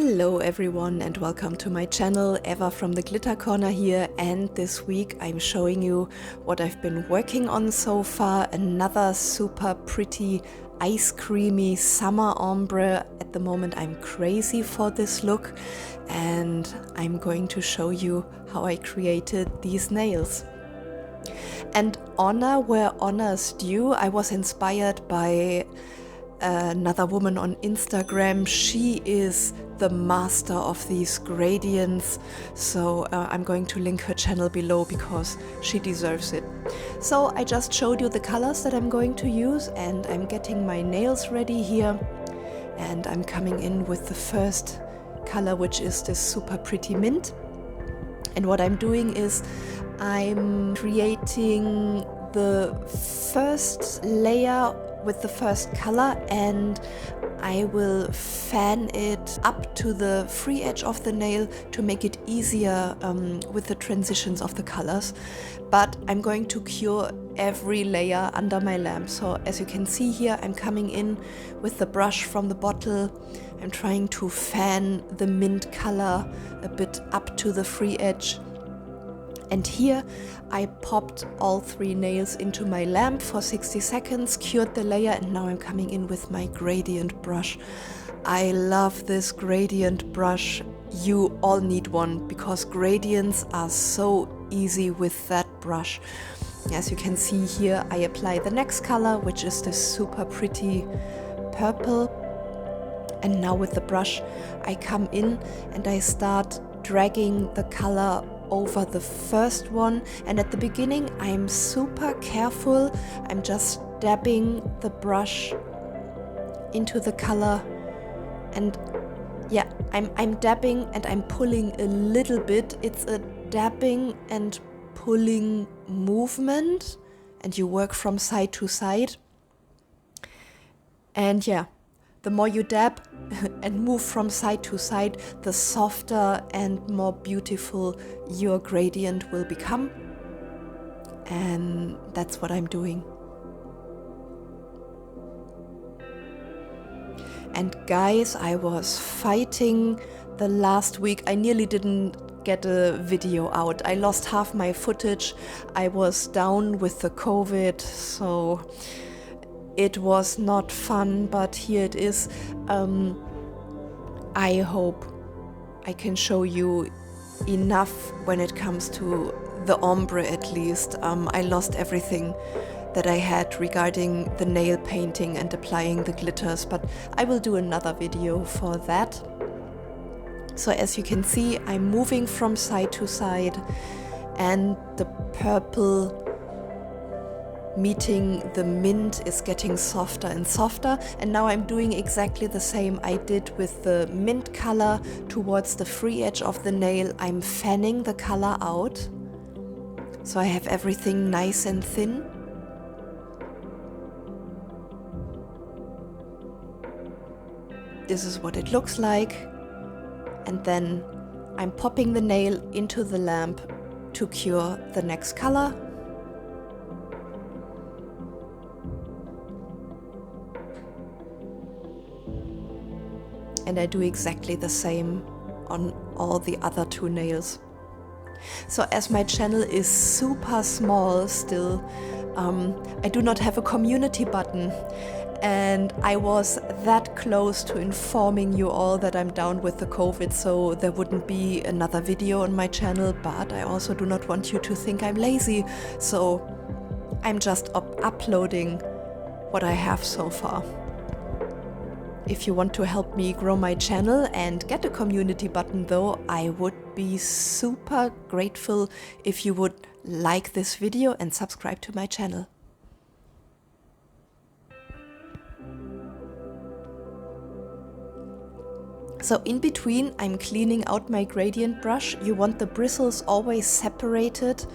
Hello everyone and welcome to my channel, Eva from the Glitter Corner here, and this week I'm showing you what I've been working on so far. Another super pretty ice creamy summer ombre. At the moment I'm crazy for this look and I'm going to show you how I created these nails. And honor where honor's due, I was inspired by another woman on Instagram. She is the master of these gradients, so I'm going to link her channel below because she deserves it. So I just showed you the colors that I'm going to use, and I'm getting my nails ready here, and I'm coming in with the first color, which is this super pretty mint. And what I'm doing is I'm creating the first layer with the first color, and I will fan it up to the free edge of the nail to make it easier with the transitions of the colors. But I'm going to cure every layer under my lamp. So as you can see here, I'm coming in with the brush from the bottle. I'm trying to fan the mint color a bit up to the free edge. And here I popped all three nails into my lamp for 60 seconds, cured the layer, and now I'm coming in with my gradient brush. I love this gradient brush. You all need one because gradients are so easy with that brush. As you can see here, I apply the next color, which is this super pretty purple. And now with the brush, I come in and I start dragging the color over the first one, and at the beginning I'm super careful. I'm just dabbing the brush into the color, and yeah, I'm dabbing and I'm pulling a little bit. It's a dabbing and pulling movement, and you work from side to side. And yeah, the more you dab and move from side to side, the softer and more beautiful your gradient will become. And that's what I'm doing. And guys, I was fighting the last week. I nearly didn't get a video out. I lost half my footage. I was down with the COVID, so it was not fun, but here it is. I hope I can show you enough when it comes to the ombre at least. I lost everything that I had regarding the nail painting and applying the glitters, but I will do another video for that. So as you can see, I'm moving from side to side, and the purple meeting the mint is getting softer and softer, and now I'm doing exactly the same I did with the mint color towards the free edge of the nail. I'm fanning the color out so I have everything nice and thin. This is what it looks like, and then I'm popping the nail into the lamp to cure the next color. And I do exactly the same on all the other two nails. So as my channel is super small still, I do not have a community button. And I was that close to informing you all that I'm down with the COVID, so there wouldn't be another video on my channel, but I also do not want you to think I'm lazy. So I'm just uploading what I have so far. If you want to help me grow my channel and get a community button though, I would be super grateful if you would like this video and subscribe to my channel. So in between, I'm cleaning out my gradient brush. You want the bristles always separated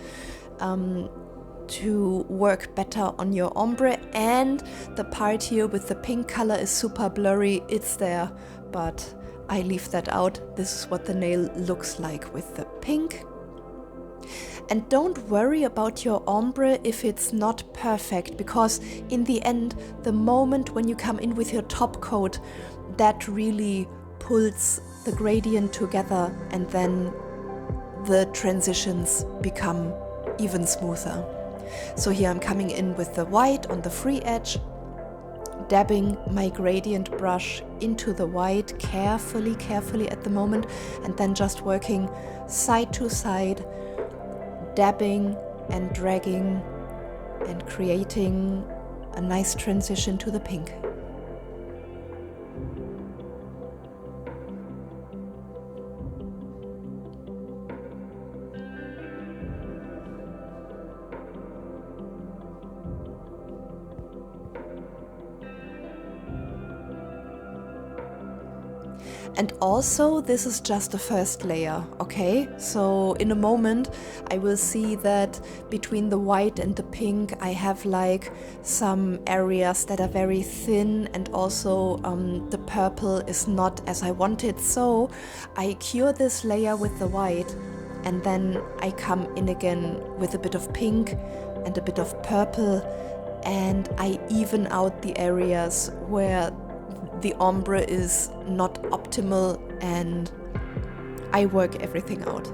to work better on your ombre, and the part here with the pink color is super blurry. It's there, but I leave that out. This is what the nail looks like with the pink. And don't worry about your ombre if it's not perfect, because in the end, the moment when you come in with your top coat, that really pulls the gradient together, and then the transitions become even smoother. So here I'm coming in with the white on the free edge, dabbing my gradient brush into the white carefully at the moment, and then just working side to side, dabbing and dragging and creating a nice transition to the pink. And also, this is just the first layer, okay? So in a moment, I will see that between the white and the pink, I have like some areas that are very thin, and also the purple is not as I wanted. So I cure this layer with the white, and then I come in again with a bit of pink and a bit of purple, and I even out the areas where the ombre is not optimal, and I work everything out.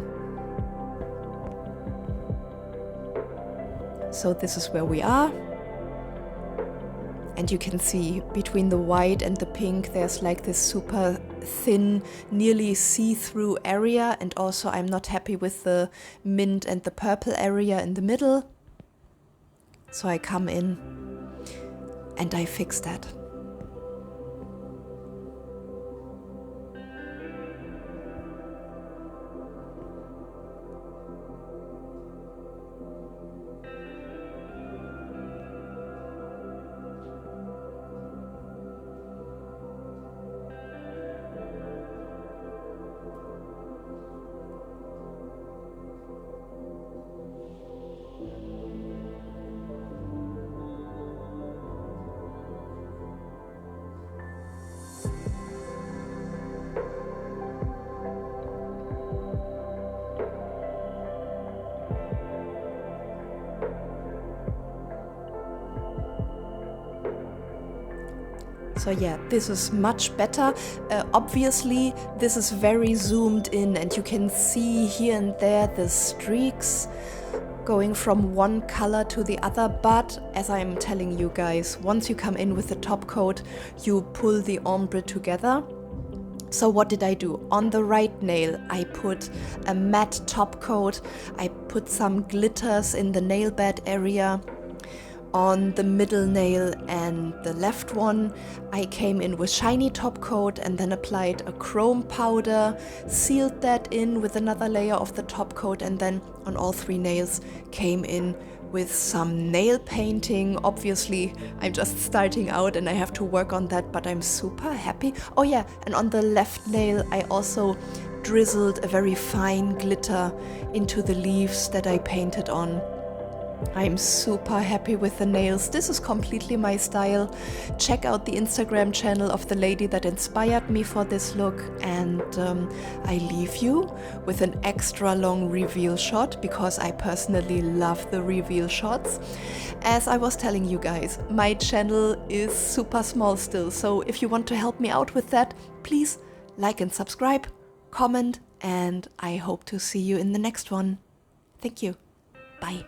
So this is where we are. And you can see between the white and the pink, there's like this super thin, nearly see-through area. And also I'm not happy with the mint and the purple area in the middle. So I come in and I fix that. So yeah, this is much better. Obviously, this is very zoomed in, and you can see here and there the streaks going from one color to the other. But as I'm telling you guys, once you come in with the top coat, you pull the ombre together. So what did I do? On the right nail, I put a matte top coat. I put some glitters in the nail bed area. On the middle nail and the left one, I came in with shiny top coat and then applied a chrome powder, sealed that in with another layer of the top coat, and then on all three nails came in with some nail painting. Obviously, I'm just starting out and I have to work on that, but I'm super happy. Oh yeah, and on the left nail, I also drizzled a very fine glitter into the leaves that I painted on. I'm super happy with the nails. This is completely my style. Check out the Instagram channel of the lady that inspired me for this look, and I leave you with an extra long reveal shot because I personally love the reveal shots. As I was telling you guys, my channel is super small still, so if you want to help me out with that, please like and subscribe, comment, and I hope to see you in the next one. Thank you. Bye.